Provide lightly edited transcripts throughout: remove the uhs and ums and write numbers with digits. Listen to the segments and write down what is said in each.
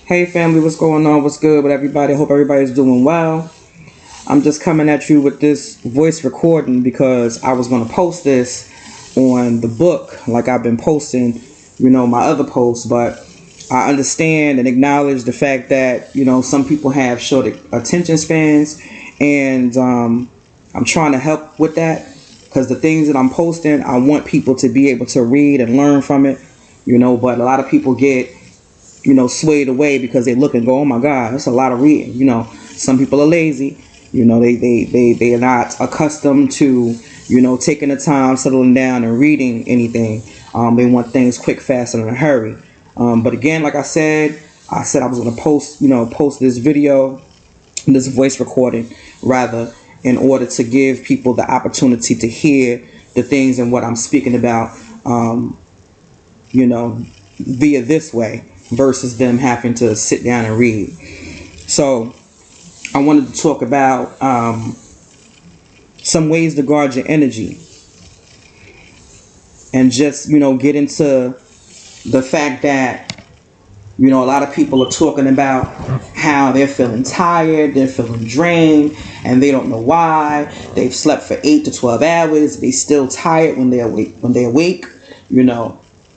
Hey family, what's going on? What's good with everybody? Hope everybody's doing well. I'm just coming at you with this voice recording because I was going to post this on the book like I've been posting, my other posts, but I understand and acknowledge the fact that, some people have short attention spans, and I'm trying to help with that because the things that I'm posting, I want people to be able to read and learn from it, but a lot of people get swayed away because they look and go, oh my God, that's a lot of reading. Some people are lazy. They are not accustomed to, taking the time, settling down and reading anything. They want things quick, fast, and in a hurry. But again, like I said I was going to post this video, this voice recording rather, in order to give people the opportunity to hear the things and what I'm speaking about, via this way versus them having to sit down and read. So I wanted to talk about some ways to guard your energy, and just get into the fact that a lot of people are talking about how they're feeling tired, they're feeling drained, and they don't know why. They've slept for 8 to 12 hours, they still tired when they're awake.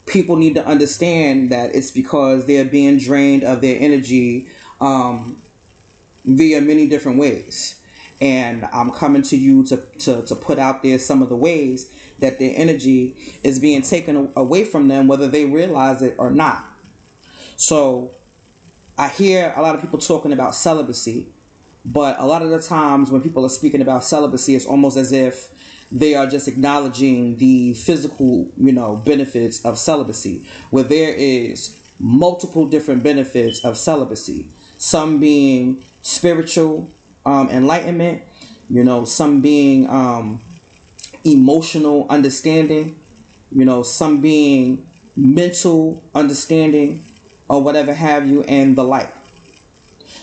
People need to understand that it's because they're being drained of their energy via many different ways. And I'm coming to you to put out there some of the ways that their energy is being taken away from them, whether they realize it or not. So I hear a lot of people talking about celibacy, but a lot of the times when people are speaking about celibacy, it's almost as if they are just acknowledging the physical, benefits of celibacy, where there is multiple different benefits of celibacy. Some being spiritual enlightenment, some being emotional understanding, some being mental understanding, or whatever have you, and the like.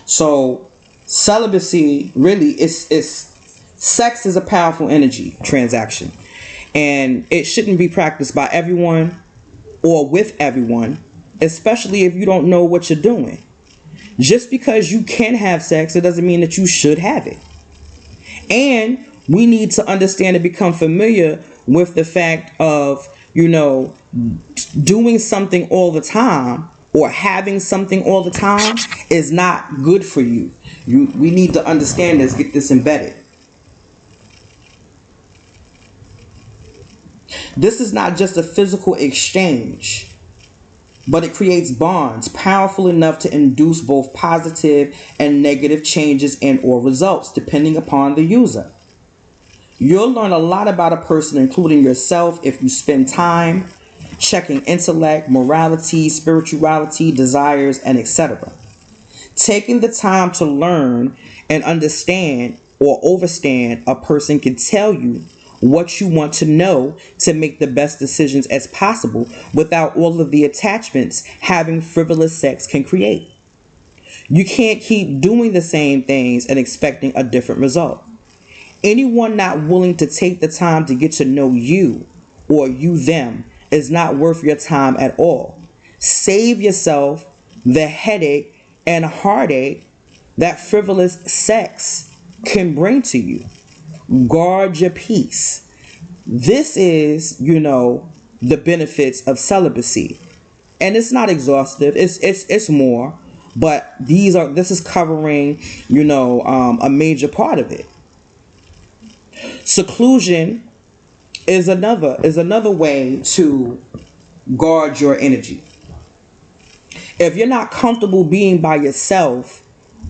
So celibacy really is sex is a powerful energy transaction, and it shouldn't be practiced by everyone or with everyone, especially if you don't know what you're doing. Just because you can have sex, it doesn't mean that you should have it. And we need to understand and become familiar with the fact of, doing something all the time or having something all the time is not good for you. We need to understand this, get this embedded. This is not just a physical exchange, but it creates bonds powerful enough to induce both positive and negative changes and or results depending upon the user. You'll learn a lot about a person, including yourself, if you spend time checking intellect, morality, spirituality, desires, and etc. Taking the time to learn and understand or overstand a person can tell you what you want to know to make the best decisions as possible without all of the attachments having frivolous sex can create. You can't keep doing the same things and expecting a different result. Anyone not willing to take the time to get to know you or you them is not worth your time at all. Save yourself the headache and heartache that frivolous sex can bring to you. Guard your peace. This is, the benefits of celibacy. And it's not exhaustive. It's more, but this is covering, a major part of it. Seclusion is another way to guard your energy. If you're not comfortable being by yourself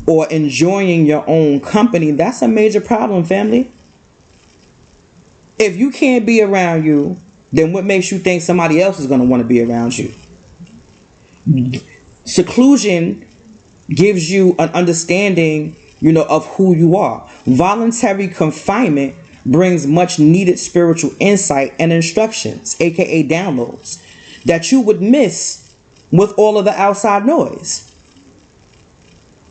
or enjoying your own company, that's a major problem, family. If you can't be around you, then what makes you think somebody else is going to want to be around you? Seclusion gives you an understanding, of who you are. Voluntary confinement brings much needed spiritual insight and instructions, aka downloads, that you would miss with all of the outside noise.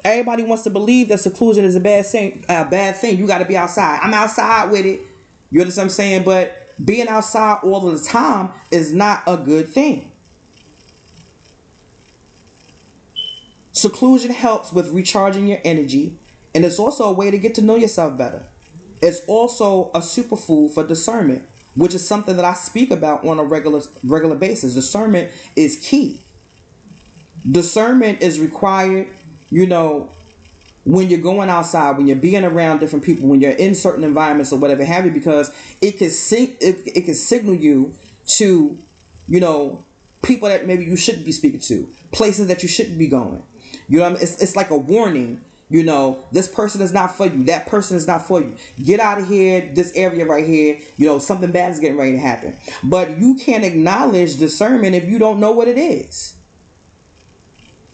Everybody wants to believe that seclusion is a bad thing. You got to be outside. I'm outside with it. You understand what I'm saying? But being outside all of the time is not a good thing. Seclusion helps with recharging your energy, and it's also a way to get to know yourself better. It's also a superfood for discernment, which is something that I speak about on a regular basis. Discernment is key. Discernment is required, you know, when you're going outside, when you're being around different people, when you're in certain environments or whatever have you, because it can signal you to, you know, people that maybe you shouldn't be speaking to, places that you shouldn't be going. You know what I mean? It's like a warning. You know, this person is not for you. That person is not for you. Get out of here. This area right here, you know, something bad is getting ready to happen. But you can't acknowledge discernment if you don't know what it is.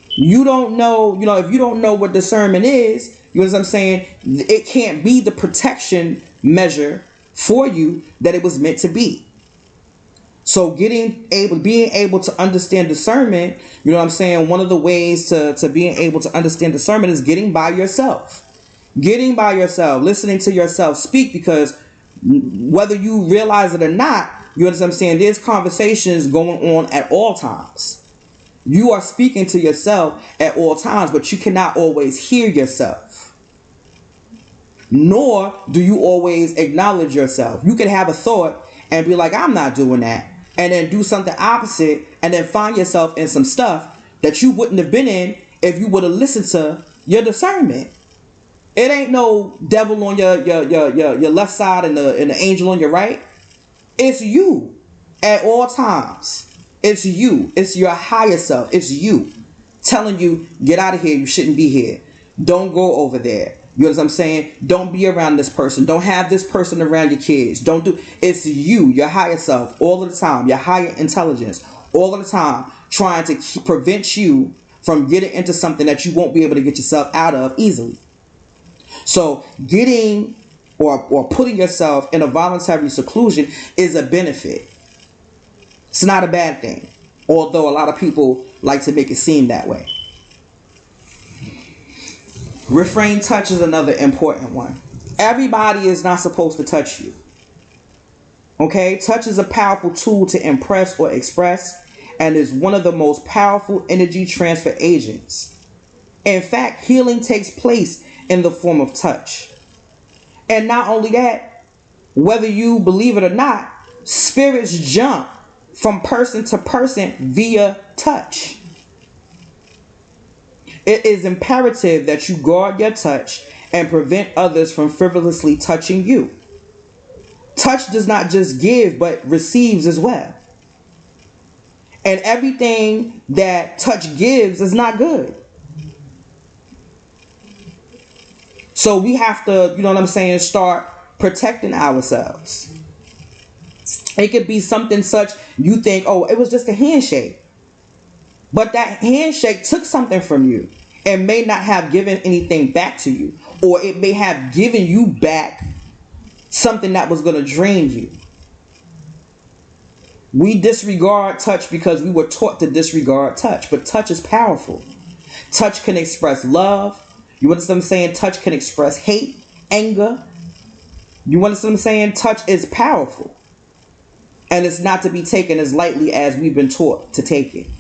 You don't know, you know, if you don't know what discernment is, you know what I'm saying? It can't be the protection measure for you that it was meant to be. So being able to understand discernment, you know what I'm saying? One of the ways to being able to understand discernment is getting by yourself. Getting by yourself, listening to yourself speak, because whether you realize it or not, you know what I'm saying? There's conversations going on at all times. You are speaking to yourself at all times, but you cannot always hear yourself. Nor do you always acknowledge yourself. You can have a thought and be like, I'm not doing that. And then do something opposite and then find yourself in some stuff that you wouldn't have been in if you would have listened to your discernment. It ain't no devil on your left side and the angel on your right. It's you at all times. It's you. It's your higher self. It's you telling you, get out of here. You shouldn't be here. Don't go over there. You know what I'm saying? Don't be around this person. Don't have this person around your kids. Don't do. It's you, your higher self, all of the time. Your higher intelligence, all of the time, trying to prevent you from getting into something that you won't be able to get yourself out of easily. So getting or putting yourself in a voluntary seclusion is a benefit. It's not a bad thing, although a lot of people like to make it seem that way. Refrain touch is another important one. Everybody is not supposed to touch you. Okay? Touch is a powerful tool to impress or express and is one of the most powerful energy transfer agents. In fact, healing takes place in the form of touch. And not only that, whether you believe it or not, spirits jump from person to person via touch. It is imperative that you guard your touch and prevent others from frivolously touching you. Touch does not just give, but receives as well. And everything that touch gives is not good. So we have to, you know what I'm saying, start protecting ourselves. It could be something such, you think, oh, it was just a handshake. But that handshake took something from you and may not have given anything back to you. Or it may have given you back something that was going to drain you. We disregard touch because we were taught to disregard touch. But touch is powerful. Touch can express love. You understand what I'm saying? Touch can express hate, anger. You understand what I'm saying? Touch is powerful. And it's not to be taken as lightly as we've been taught to take it.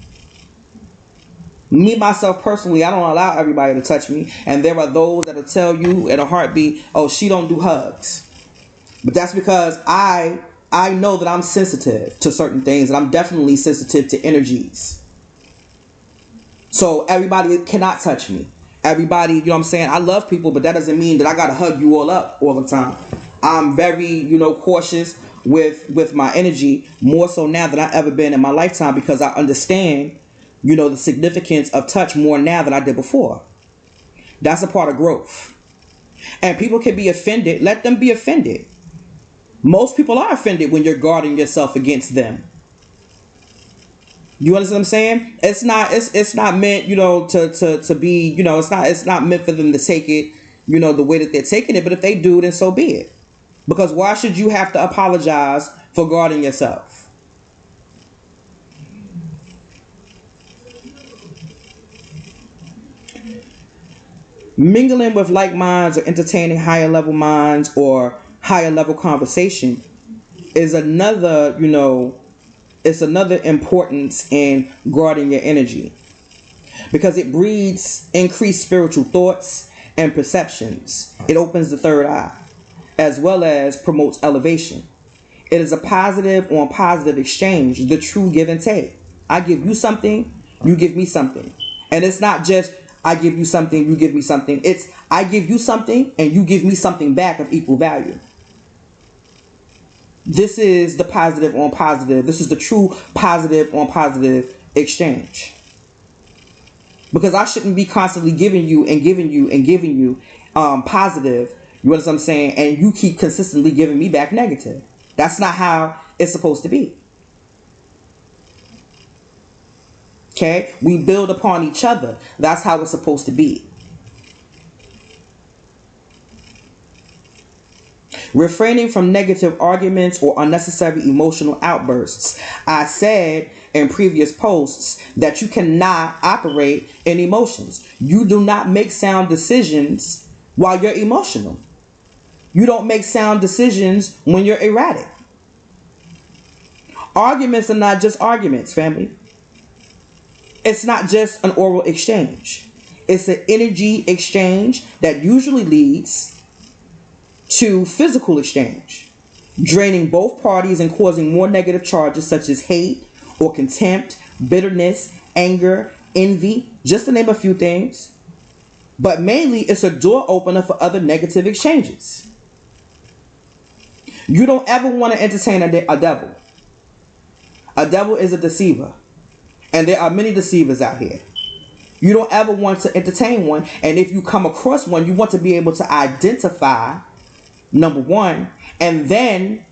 Me, myself, personally, I don't allow everybody to touch me. And there are those that will tell you in a heartbeat, oh, she don't do hugs. But that's because I know that I'm sensitive to certain things. And I'm definitely sensitive to energies. So everybody cannot touch me. Everybody, you know what I'm saying? I love people, but that doesn't mean that I got to hug you all up all the time. I'm very, you know, cautious with my energy, more so now than I've ever been in my lifetime, because I understand, you know, the significance of touch more now than I did before. That's a part of growth. And people can be offended. Let them be offended. Most people are offended when you're guarding yourself against them. You understand what I'm saying? It's not meant, you know, to be, you know, it's not meant for them to take it, you know, the way that they're taking it. But if they do, then so be it. Because why should you have to apologize for guarding yourself? Mingling with like minds or entertaining higher level minds or higher level conversation is another, you know, it's another importance in guarding your energy. because it breeds increased spiritual thoughts and perceptions. It opens the third eye, as well as promotes elevation. It is a positive on positive exchange, the true give and take. I give you something, you give me something. And it's not just I give you something, you give me something. It's I give you something and you give me something back of equal value. This is the positive on positive. This is the true positive on positive exchange. Because I shouldn't be constantly giving you and giving you and giving you positive, you know what I'm saying, and you keep consistently giving me back negative. That's not how it's supposed to be. Okay? We build upon each other. That's how it's supposed to be. Refraining from negative arguments or unnecessary emotional outbursts. I said in previous posts that you cannot operate in emotions. You do not make sound decisions while you're emotional. You don't make sound decisions when you're erratic. Arguments are not just arguments, family. It's not just an oral exchange. It's an energy exchange that usually leads to physical exchange, draining both parties and causing more negative charges such as hate or contempt, bitterness, anger, envy, just to name a few things. But mainly it's a door opener for other negative exchanges. You don't ever want to entertain a devil. A devil is a deceiver. And there are many deceivers out here. You don't ever want to entertain one. And if you come across one, you want to be able to identify, number one, and then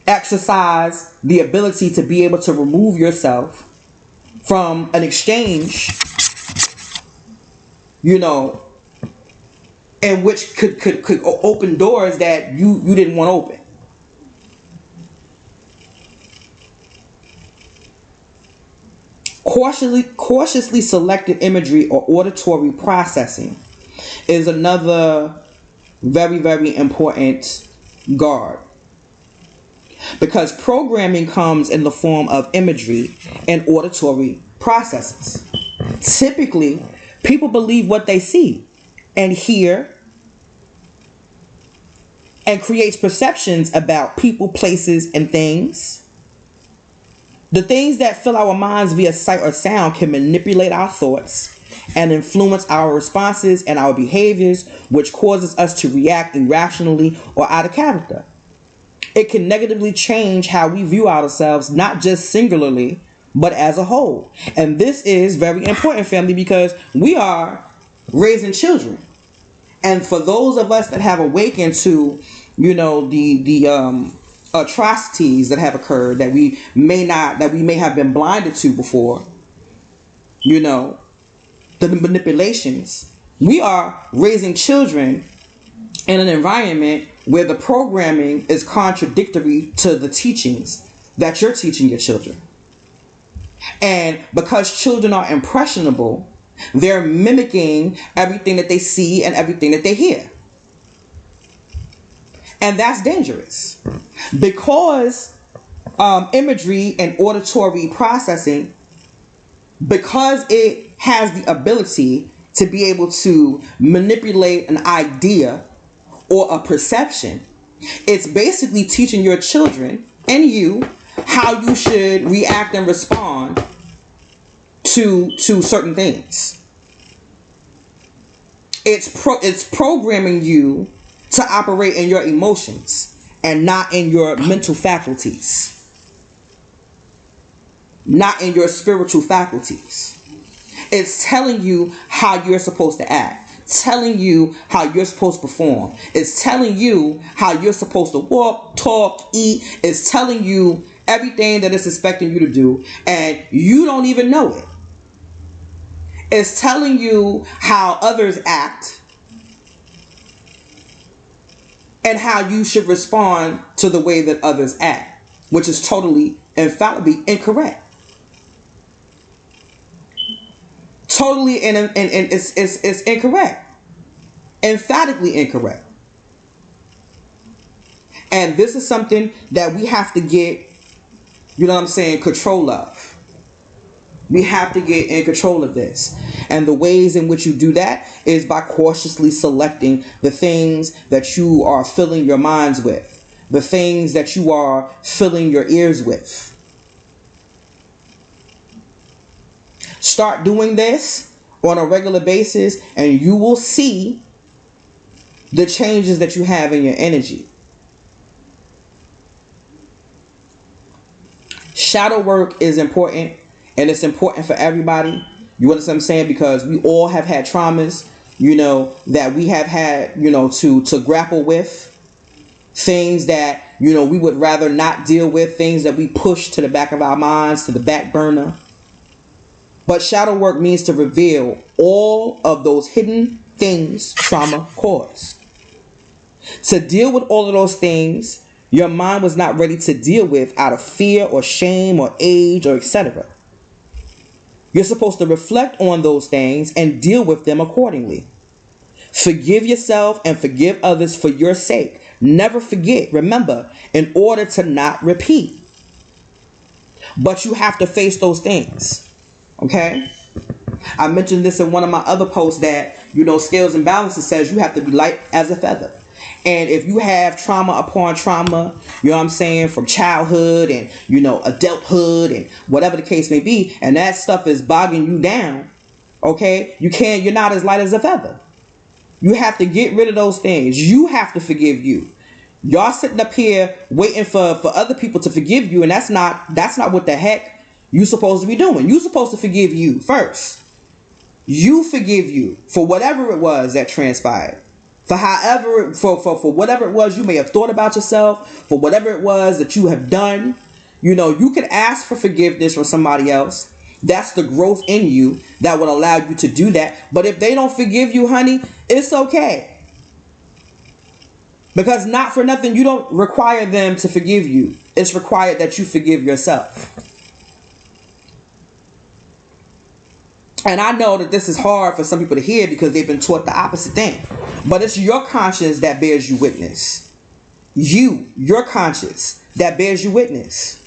exercise the ability to be able to remove yourself from an exchange, you know, and which could open doors that you didn't want to open. Cautiously selected imagery or auditory processing is another very, very important guard. Because programming comes in the form of imagery and auditory processes. Typically, people believe what they see and hear and creates perceptions about people, places, and things. The things that fill our minds via sight or sound can manipulate our thoughts and influence our responses and our behaviors, which causes us to react irrationally or out of character. It can negatively change how we view ourselves, not just singularly, but as a whole. And this is very important, family, because we are raising children. And for those of us that have awakened to, you know, the atrocities that have occurred that we may have been blinded to before, you know, the manipulations, we are raising children in an environment where the programming is contradictory to the teachings that you're teaching your children. And because children are impressionable, they're mimicking everything that they see and everything that they hear. And that's dangerous because imagery and auditory processing, because it has the ability to be able to manipulate an idea or a perception, it's basically teaching your children and you how you should react and respond to certain things. It's programming you to operate in your emotions and not in your mental faculties, not in your spiritual faculties. It's telling you how you're supposed to act, telling you how you're supposed to perform. It's telling you how you're supposed to walk, talk, eat. It's telling you everything that it's expecting you to do, and you don't even know it. It's telling you how others act and how you should respond to the way that others act, which is totally, infallibly incorrect. Totally, and it's incorrect. Emphatically incorrect. And this is something that we have to get, you know what I'm saying, control of. We have to get in control of this. And the ways in which you do that is by cautiously selecting the things that you are filling your minds with, the things that you are filling your ears with. Start doing this on a regular basis, and you will see the changes that you have in your energy. Shadow work is important, and it's important for everybody. You understand what I'm saying? Because we all have had traumas, that we have had, to grapple with. Things that, we would rather not deal with, things that we push to the back of our minds, to the back burner. But shadow work means to reveal all of those hidden things trauma caused. To deal with all of those things your mind was not ready to deal with out of fear or shame or age or etc. You're supposed to reflect on those things and deal with them accordingly. Forgive yourself and forgive others for your sake. Never forget, remember, in order to not repeat. But you have to face those things. Okay? I mentioned this in one of my other posts that, Scales and Balances says you have to be light as a feather. And if you have trauma upon trauma, from childhood and, adulthood and whatever the case may be, and that stuff is bogging you down, okay, you're not as light as a feather. You have to get rid of those things. You have to forgive you. Y'all sitting up here waiting for other people to forgive you, and that's not what the heck you supposed to be doing. You supposed to forgive you first. You forgive you for whatever it was that transpired. For whatever it was you may have thought about yourself, for whatever it was that you have done. You can ask for forgiveness from somebody else. That's the growth in you that would allow you to do that. But if they don't forgive you, honey, it's okay. Because not for nothing, you don't require them to forgive you. It's required that you forgive yourself. And I know that this is hard for some people to hear because they've been taught the opposite thing. But it's your conscience that bears you witness. Your conscience that bears you witness.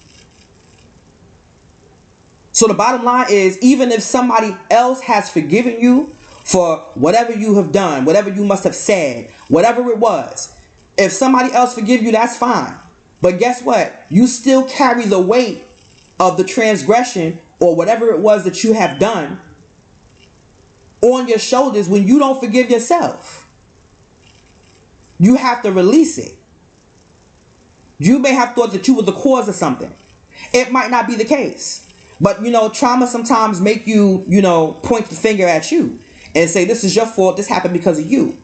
So the bottom line is, even if somebody else has forgiven you for whatever you have done, whatever you must have said, whatever it was, if somebody else forgive you, that's fine. But guess what? You still carry the weight of the transgression or whatever it was that you have done on your shoulders when you don't forgive yourself. You have to release it. You may have thought that you were the cause of something. It might not be the case. But, trauma sometimes make you, point the finger at you and say, this is your fault. This happened because of you.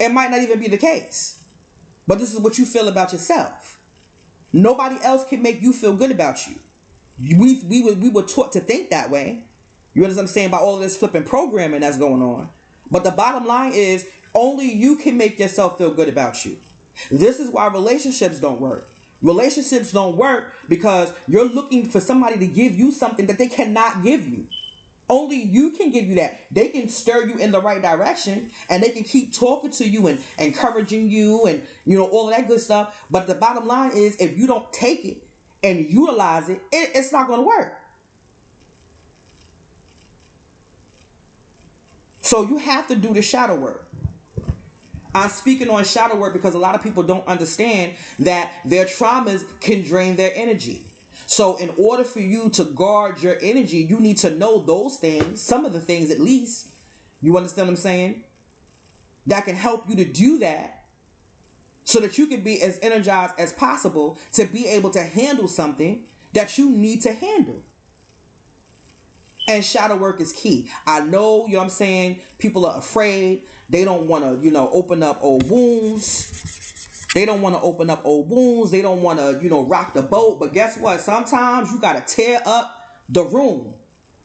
It might not even be the case. But this is what you feel about yourself. Nobody else can make you feel good about you. We were taught to think that way. You understand what I'm saying? By all of this flipping programming that's going on. But the bottom line is, only you can make yourself feel good about you. This is why relationships don't work. Relationships don't work because you're looking for somebody to give you something that they cannot give you. Only you can give you that. They can stir you in the right direction and they can keep talking to you and encouraging you and, all of that good stuff. But the bottom line is, if you don't take it and utilize it, it's not going to work. So you have to do the shadow work. I'm speaking on shadow work because a lot of people don't understand that their traumas can drain their energy. So in order for you to guard your energy, you need to know those things, some of the things at least, you understand what I'm saying, that can help you to do that so that you can be as energized as possible to be able to handle something that you need to handle. And shadow work is key. I know, what I'm saying, people are afraid. They don't want to, open up old wounds. They don't want to open up old wounds. They don't want to, rock the boat. But guess what? Sometimes you got to tear up the room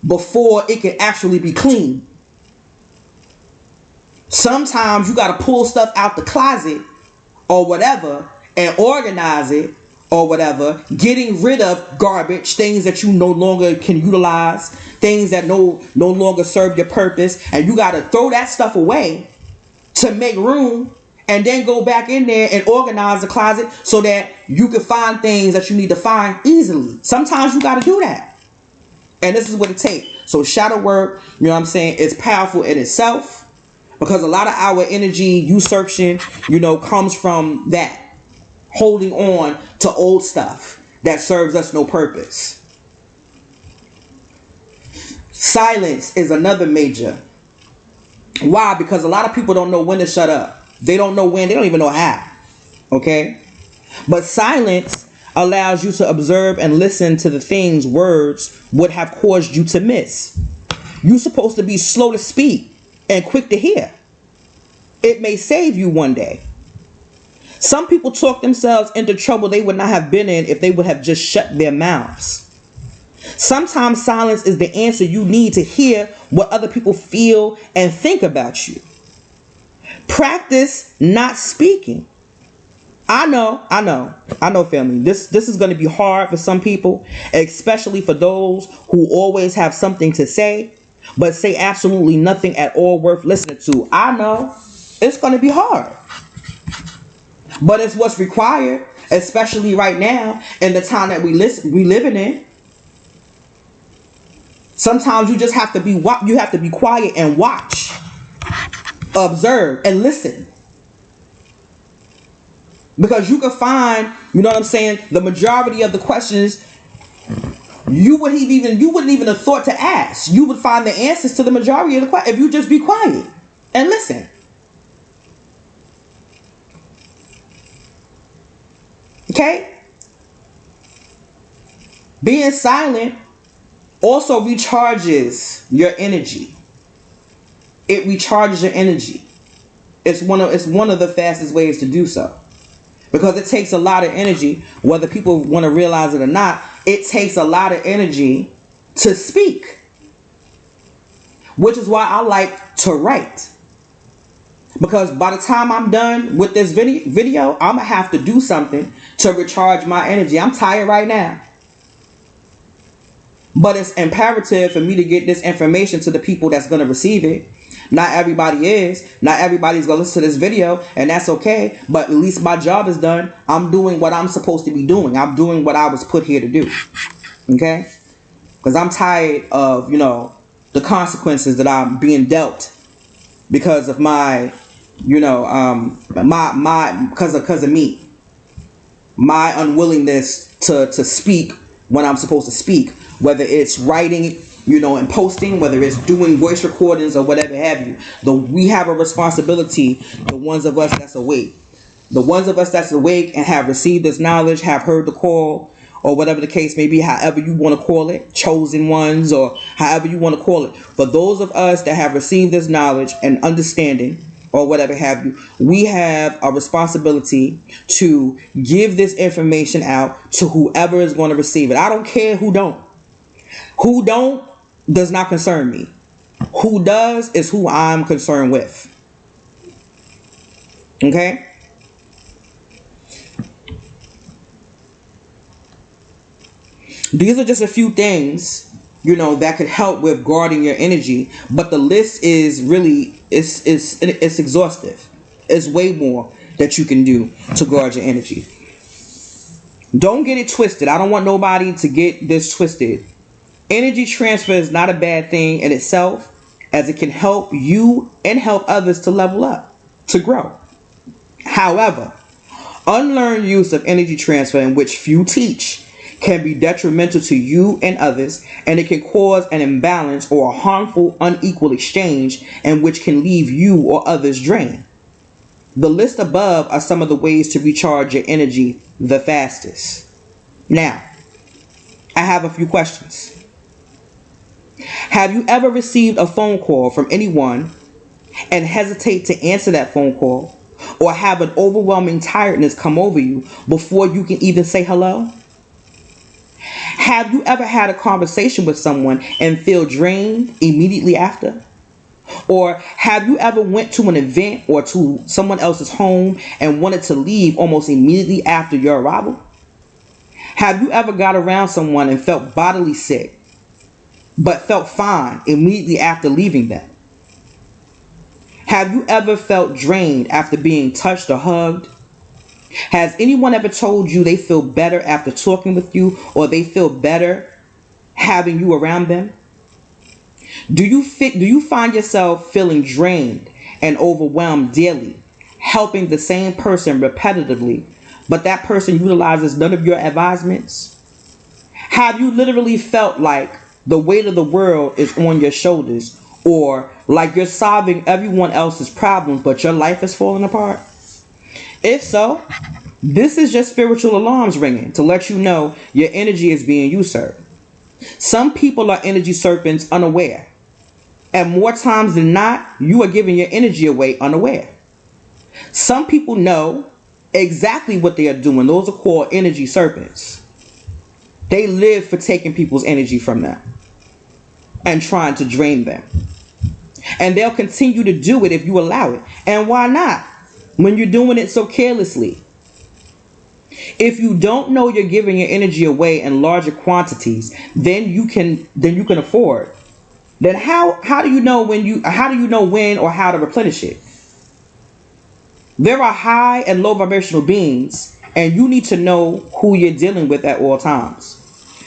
before it can actually be clean. Sometimes you got to pull stuff out the closet or whatever and organize it or whatever, getting rid of garbage, things that you no longer can utilize, things that no longer serve your purpose, and you got to throw that stuff away to make room and then go back in there and organize the closet so that you can find things that you need to find easily. Sometimes you got to do that. And this is what it takes. So shadow work, you know what I'm saying, is powerful in itself, because a lot of our energy usurpation, comes from that. Holding on to old stuff that serves us no purpose. Silence is another major. Why? Because a lot of people don't know when to shut up. They don't know when. They don't even know how. Okay? But silence allows you to observe and listen to the things words would have caused you to miss. You're supposed to be slow to speak and quick to hear. It may save you one day. Some people talk themselves into trouble they would not have been in if they would have just shut their mouths. Sometimes silence is the answer you need to hear what other people feel and think about you. Practice not speaking. I know, family. This is going to be hard for some people, especially for those who always have something to say, but say absolutely nothing at all worth listening to. I know it's going to be hard. But it's what's required, especially right now in the time that we living in. Sometimes you just have to be quiet and watch, observe, and listen. Because you can find, the majority of the questions you wouldn't even have thought to ask. You would find the answers to the majority of the questions if you just be quiet and listen. Okay? Being silent also recharges your energy. It recharges your energy. It's one of the fastest ways to do so. Because it takes a lot of energy, whether people want to realize it or not, it takes a lot of energy to speak. Which is why I like to write. Because by the time I'm done with this video, I'm going to have to do something to recharge my energy. I'm tired right now. But it's imperative for me to get this information to the people that's going to receive it. Not everybody is. Not everybody's going to listen to this video, and that's okay. But at least my job is done. I'm doing what I'm supposed to be doing. I'm doing what I was put here to do. Okay? Because I'm tired of, the consequences that I'm being dealt because of my, because of me. My unwillingness to speak when I'm supposed to speak. Whether it's writing, and posting, whether it's doing voice recordings or whatever have you. We have a responsibility, the ones of us that's awake. The ones of us that's awake and have received this knowledge, have heard the call, or whatever the case may be, however you want to call it, chosen ones, or however you want to call it. For those of us that have received this knowledge and understanding, or whatever have you, we have a responsibility to give this information out to whoever is going to receive it. I don't care who don't. Who don't does not concern me. Who does is who I'm concerned with. Okay? These are just a few things, that could help with guarding your energy. But the list is really, it's exhaustive. It's way more that you can do to guard your energy. Don't get it twisted. I don't want nobody to get this twisted. Energy transfer is not a bad thing in itself, as it can help you and help others to level up, to grow. However, unlearned use of energy transfer, in which few teach, can be detrimental to you and others, and it can cause an imbalance or a harmful, unequal exchange, in which can leave you or others drained. The list above are some of the ways to recharge your energy the fastest. Now, I have a few questions. Have you ever received a phone call from anyone and hesitate to answer that phone call, or have an overwhelming tiredness come over you before you can even say hello? Have you ever had a conversation with someone and feel drained immediately after? Or have you ever went to an event or to someone else's home and wanted to leave almost immediately after your arrival? Have you ever got around someone and felt bodily sick, but felt fine immediately after leaving them? Have you ever felt drained after being touched or hugged? Has anyone ever told you they feel better after talking with you, or they feel better having you around them? Do you find yourself feeling drained and overwhelmed daily, helping the same person repetitively, but that person utilizes none of your advisements? Have you literally felt like the weight of the world is on your shoulders, or like you're solving everyone else's problems but your life is falling apart? If so, this is just spiritual alarms ringing to let you know your energy is being usurped. Some people are energy serpents unaware, and more times than not, you are giving your energy away unaware. Some people know exactly what they are doing. Those are called energy serpents. They live for taking people's energy from them and trying to drain them. And they'll continue to do it if you allow it. And why not? When you're doing it so carelessly. If you don't know you're giving your energy away in larger quantities then you can afford, then how do you know when or how to replenish it? There are high and low vibrational beings, and you need to know who you're dealing with at all times.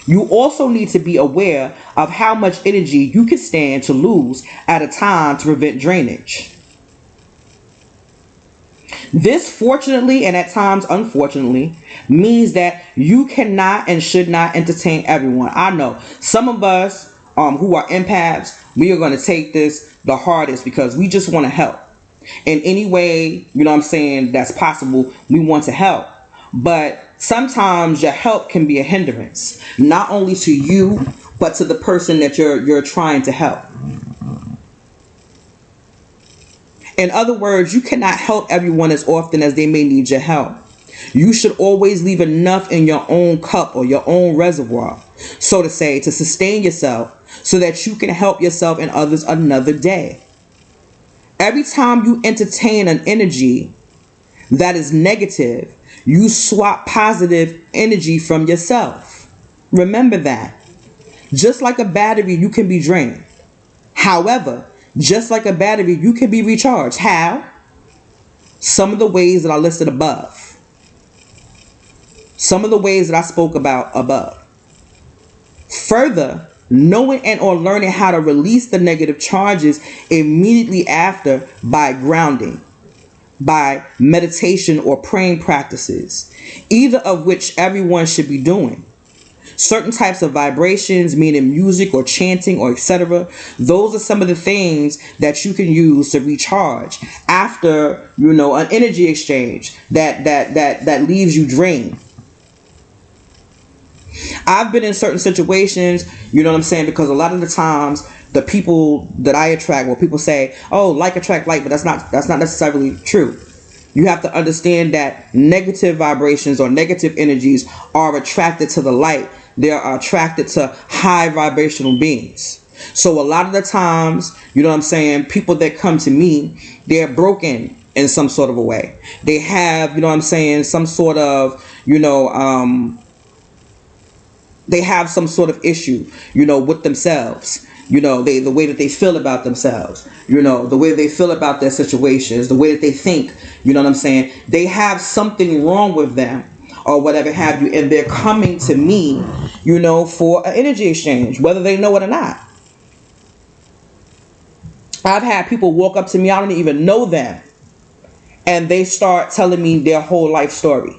You also need to be aware of how much energy you can stand to lose at a time to prevent drainage. This, fortunately and at times unfortunately, means that you cannot and should not entertain everyone. I know some of us who are empaths, we are going to take this the hardest because we just want to help. In any way, that's possible, we want to help. But sometimes your help can be a hindrance, not only to you, but to the person that you're trying to help. In other words, you cannot help everyone as often as they may need your help. You should always leave enough in your own cup or your own reservoir, so to say, to sustain yourself so that you can help yourself and others another day. Every time you entertain an energy that is negative, you swap positive energy from yourself. Remember that. Just like a battery, you can be drained. However, just like a battery, you can be recharged. How? Some of the ways that I listed above. Some of the ways that I spoke about above. Further, knowing and or learning how to release the negative charges immediately after by grounding, by meditation or praying practices, either of which everyone should be doing. Certain types of vibrations, meaning music or chanting or etc. Those are some of the things that you can use to recharge after, an energy exchange that leaves you drained. I've been in certain situations, because a lot of the times the people that I attract, well, people say, oh, like attract like, but that's not necessarily true. You have to understand that negative vibrations or negative energies are attracted to the light. They are attracted to high vibrational beings. So a lot of the times, people that come to me, they're broken in some sort of a way. They have, some sort of, they have some sort of issue, with themselves. The way that they feel about themselves, the way they feel about their situations, the way that they think, they have something wrong with them or whatever have you, and they're coming to me, for an energy exchange, whether they know it or not. I've had people walk up to me, I don't even know them, and they start telling me their whole life story.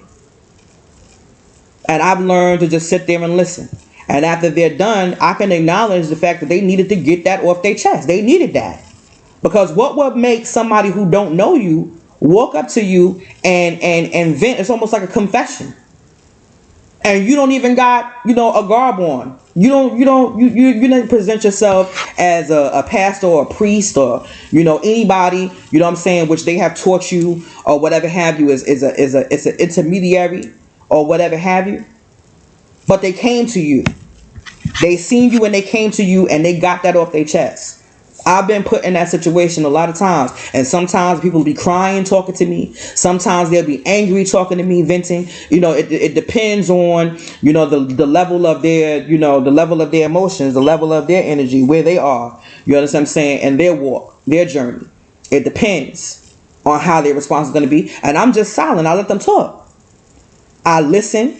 And I've learned to just sit there and listen. And after they're done, I can acknowledge the fact that they needed to get that off their chest. They needed that. Because what would make somebody who don't know you walk up to you and vent? It's almost like a confession. And you don't even got, a garb on. You don't present yourself as a pastor or a priest or, anybody, which they have taught you or whatever have you is an intermediary or whatever have you. But they came to you. They seen you and they came to you and they got that off their chest. I've been put in that situation a lot of times. And sometimes people will be crying, talking to me. Sometimes they'll be angry, talking to me, venting. It depends on, the level of their, the level of their emotions, the level of their energy, where they are. You understand what I'm saying? And their walk, their journey. It depends on how their response is going to be. And I'm just silent. I let them talk. I listen.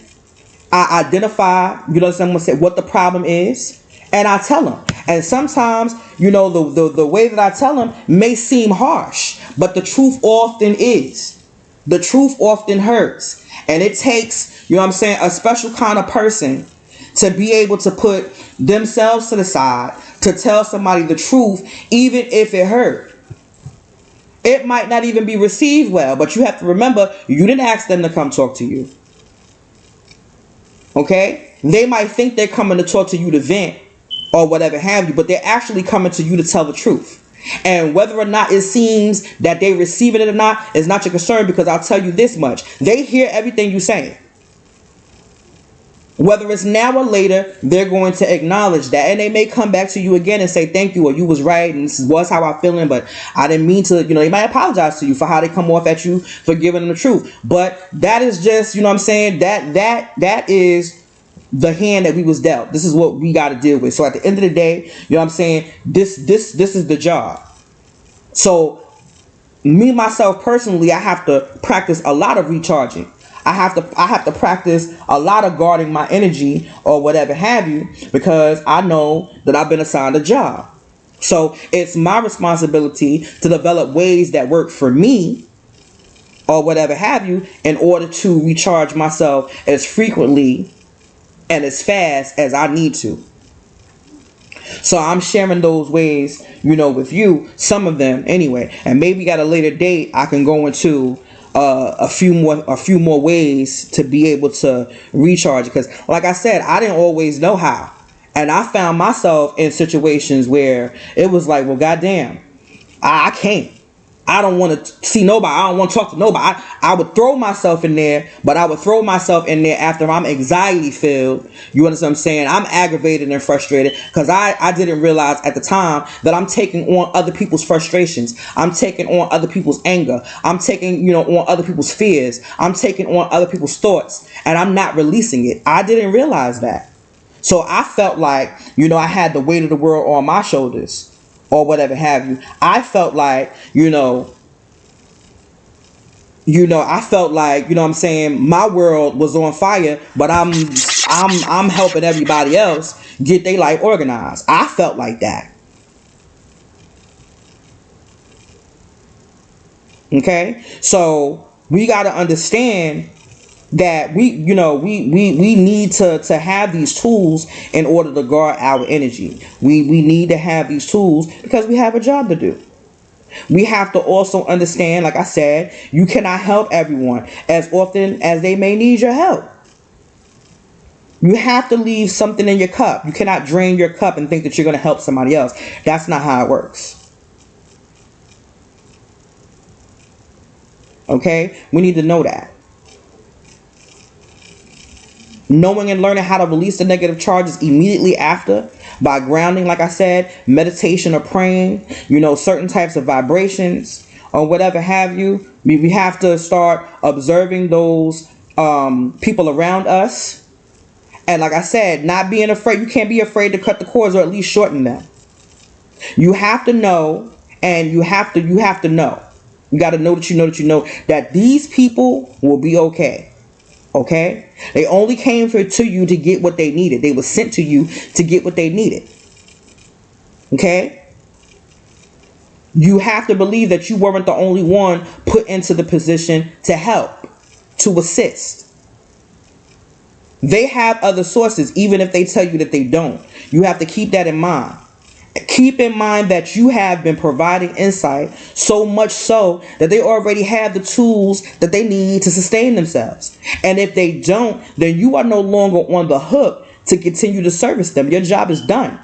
I identify, what the problem is. And I tell them. And sometimes, the way that I tell them may seem harsh, but the truth often is. The truth often hurts. And it takes, a special kind of person to be able to put themselves to the side to tell somebody the truth, even if it hurt. It might not even be received well, but you have to remember, you didn't ask them to come talk to you. Okay? They might think they're coming to talk to you to vent or whatever have you, but they're actually coming to you to tell the truth. And whether or not it seems that they receive it or not is not your concern, because I'll tell you this much. They hear everything you say. Whether it's now or later, they're going to acknowledge that. And they may come back to you again and say, thank you, or you was right, and this was how I'm feeling, but I didn't mean to, they might apologize to you for how they come off at you for giving them the truth. But that is just, that is the hand that we was dealt. This is what we got to deal with. So at the end of the day, this is the job. So me, myself, personally, I have to practice a lot of recharging. I have to practice a lot of guarding my energy or whatever have you, because I know that I've been assigned a job. So it's my responsibility to develop ways that work for me or whatever have you in order to recharge myself as frequently and as fast as I need to. So I'm sharing those ways, with you, some of them anyway. And maybe at a later date, I can go into a few more ways to be able to recharge, because like I said, I didn't always know how, and I found myself in situations where it was like, well, goddamn, I can't. I don't want to see nobody. I don't want to talk to nobody. I would throw myself in there, but I would throw myself in there after I'm anxiety filled. You understand what I'm saying? I'm aggravated and frustrated because I didn't realize at the time that I'm taking on other people's frustrations. I'm taking on other people's anger. I'm taking, on other people's fears. I'm taking on other people's thoughts, and I'm not releasing it. I didn't realize that. So I felt like, I had the weight of the world on my shoulders, or whatever have you. I felt like, I felt like, my world was on fire, but I'm helping everybody else get their life organized. I felt like that. Okay? So we got to understand that we need to have these tools in order to guard our energy. We need to have these tools because we have a job to do. We have to also understand, like I said, you cannot help everyone as often as they may need your help. You have to leave something in your cup. You cannot drain your cup and think that you're going to help somebody else. That's not how it works. Okay? We need to know that. Knowing and learning how to release the negative charges immediately after by grounding, like I said, meditation or praying, certain types of vibrations or whatever have you. We have to start observing those people around us. And like I said, not being afraid. You can't be afraid to cut the cords or at least shorten them. You have to know, and you have to know. You got to know that these people will be okay. Okay? They only came to you to get what they needed. They were sent to you to get what they needed. Okay? You have to believe that you weren't the only one put into the position to help, to assist. They have other sources, even if they tell you that they don't. You have to keep that in mind. Keep in mind that you have been providing insight, so much so that they already have the tools that they need to sustain themselves. And if they don't, then you are no longer on the hook to continue to service them. Your job is done.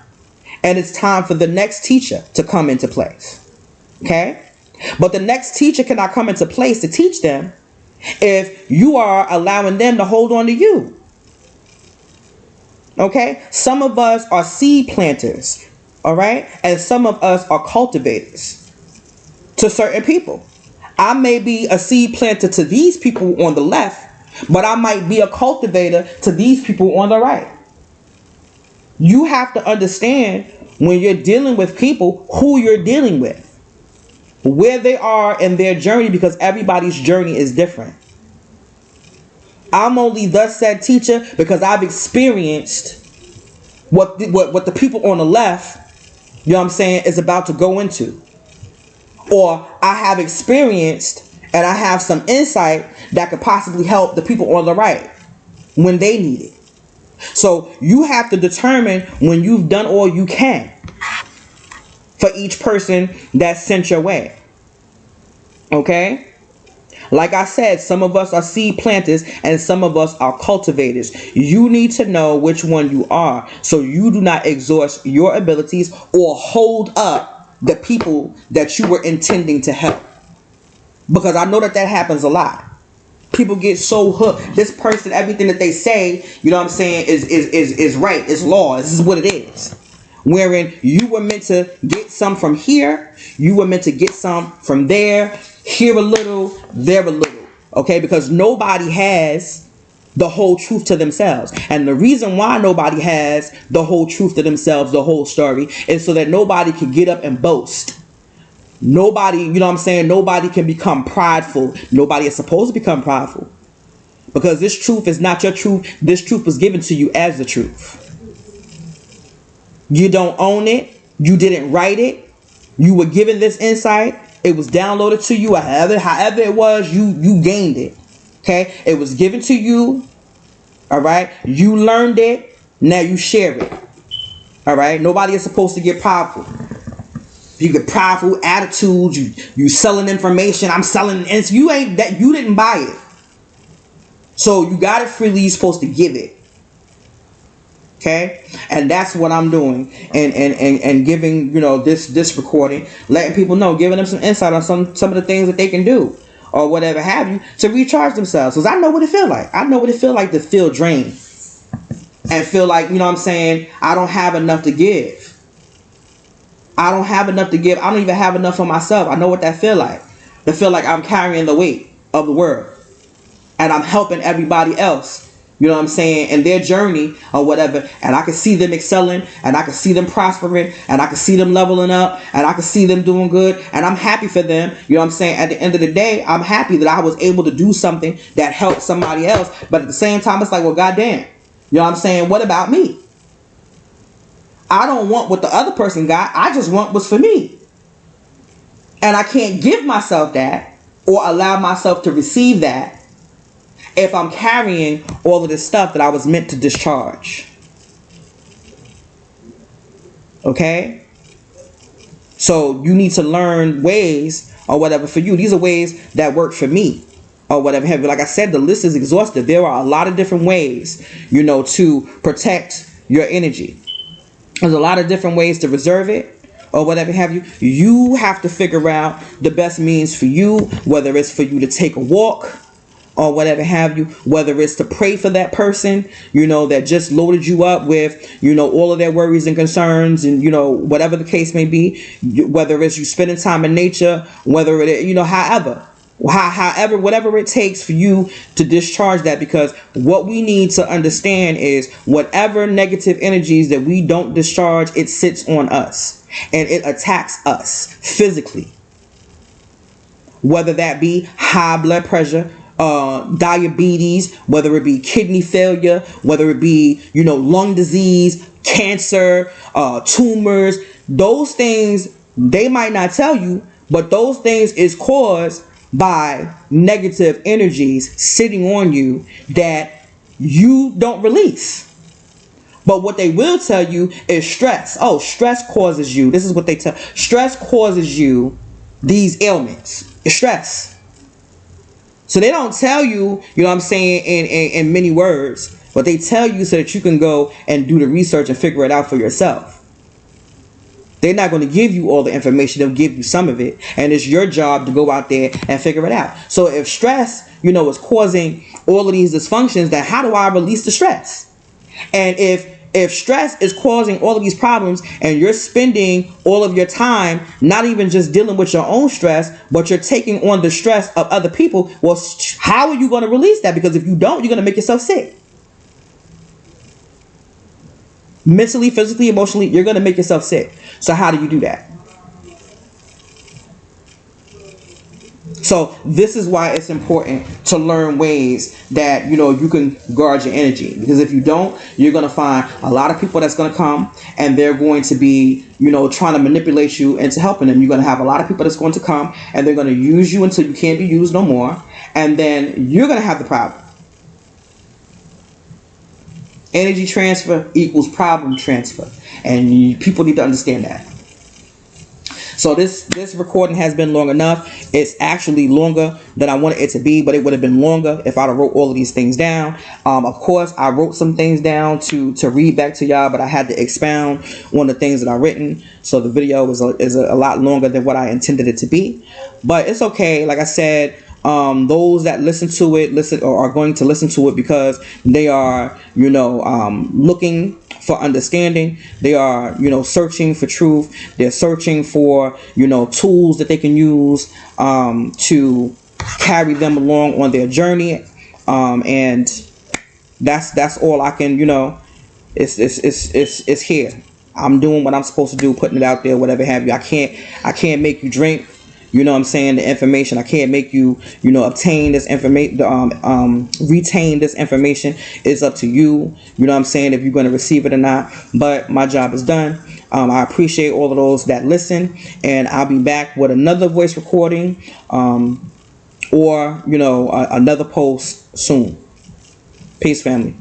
And it's time for the next teacher to come into place. Okay? But the next teacher cannot come into place to teach them if you are allowing them to hold on to you. Okay? Some of us are seed planters. All right. And some of us are cultivators to certain people. I may be a seed planter to these people on the left, but I might be a cultivator to these people on the right. You have to understand when you're dealing with people who you're dealing with, where they are in their journey, because everybody's journey is different. I'm only thus said teacher because I've experienced what the people on the left, you know what I'm saying, is about to go into. Or I have experienced and I have some insight that could possibly help the people on the right when they need it. So you have to determine when you've done all you can for each person that's sent your way. Okay? Like I said, some of us are seed planters and some of us are cultivators. You need to know which one you are so you do not exhaust your abilities or hold up the people that you were intending to help. Because I know that happens a lot. People get so hooked. This person, everything that they say, you know what I'm saying, is right. It's law. This is what it is. Wherein you were meant to get some from here. You were meant to get some from there. Here a little, there a little. Okay? Because nobody has the whole truth to themselves. And the reason why nobody has the whole truth to themselves, the whole story, is so that nobody can get up and boast. Nobody, you know what I'm saying, nobody can become prideful. Nobody is supposed to become prideful. Because this truth is not your truth. This truth was given to you as the truth. You don't own it. You didn't write it. You were given this insight. It was downloaded to you. However it was, you gained it. Okay? It was given to you. All right? You learned it. Now you share it. All right? Nobody is supposed to get prideful. You get prideful attitudes. You selling information. I'm selling. And you ain't that. You didn't buy it. So you got it freely. You're supposed to give it. Okay, and that's what I'm doing, and giving, you know, this recording, letting people know, giving them some insight on some of the things that they can do or whatever have you to recharge themselves. Because I know what it feel like. I know what it feel like to feel drained and feel like, you know what I'm saying, I don't have enough to give. I don't have enough to give. I don't even have enough for myself. I know what that feel like. To feel like I'm carrying the weight of the world and I'm helping everybody else, you know what I'm saying, in their journey or whatever, and I can see them excelling, and I can see them prospering, and I can see them leveling up, and I can see them doing good, and I'm happy for them, you know what I'm saying. At the end of the day, I'm happy that I was able to do something that helped somebody else, but at the same time, it's like, well, goddamn, you know what I'm saying, what about me? I don't want what the other person got, I just want what's for me. And I can't give myself that, or allow myself to receive that, if I'm carrying all of this stuff that I was meant to discharge. Okay? So you need to learn ways or whatever for you. These are ways that work for me or whatever. Like I said, the list is exhaustive. There are a lot of different ways, you know, to protect your energy. There's a lot of different ways to reserve it or whatever have you. You have to figure out the best means for you, whether it's for you to take a walk or whatever have you, whether it's to pray for that person, you know, that just loaded you up with, you know, all of their worries and concerns and, you know, whatever the case may be, whether it's you spending time in nature, whether it, you know, however, whatever it takes for you to discharge that, because what we need to understand is whatever negative energies that we don't discharge, it sits on us and it attacks us physically, whether that be high blood pressure, diabetes, whether it be kidney failure, whether it be, you know, lung disease, cancer, tumors. Those things, they might not tell you, but those things is caused by negative energies sitting on you that you don't release. But what they will tell you is stress. Oh, stress causes you. This is what they tell. Stress causes you these ailments. It's stress. So they don't tell you, you know what I'm saying, in many words, but they tell you so that you can go and do the research and figure it out for yourself. They're not going to give you all the information. They'll give you some of it. And it's your job to go out there and figure it out. So if stress, you know, is causing all of these dysfunctions, then how do I release the stress? And if stress is causing all of these problems and you're spending all of your time not even just dealing with your own stress, but you're taking on the stress of other people, well, how are you going to release that? Because if you don't, you're going to make yourself sick. Mentally, physically, emotionally, you're going to make yourself sick. So how do you do that? So this is why it's important to learn ways that you can guard your energy, because if you don't, you're going to find a lot of people that's going to come and they're going to be trying to manipulate you into helping them. You're going to have a lot of people that's going to come and they're going to use you until you can't be used no more, and then you're going to have the problem. Energy transfer equals problem transfer, and people need to understand that. So this recording has been long enough. It's actually longer than I wanted it to be, but it would have been longer if I'd have wrote all of these things down. Of course, I wrote some things down to read back to y'all, but I had to expound on the things that I've written. So the video is a lot longer than what I intended it to be. But it's okay. Like I said, those that listen to it or are going to listen to it because they are looking for understanding. They are searching for truth. They're searching for tools that they can use to carry them along on their journey, and that's all I can it's here. I'm doing what I'm supposed to do, putting it out there, whatever have you. I can't make you drink what I'm saying, the information. I can't make you obtain this information, retain this information. It's up to you, what I'm saying, if you're going to receive it or not. But my job is done. I appreciate all of those that listen, and I'll be back with another voice recording or another post soon. Peace, family.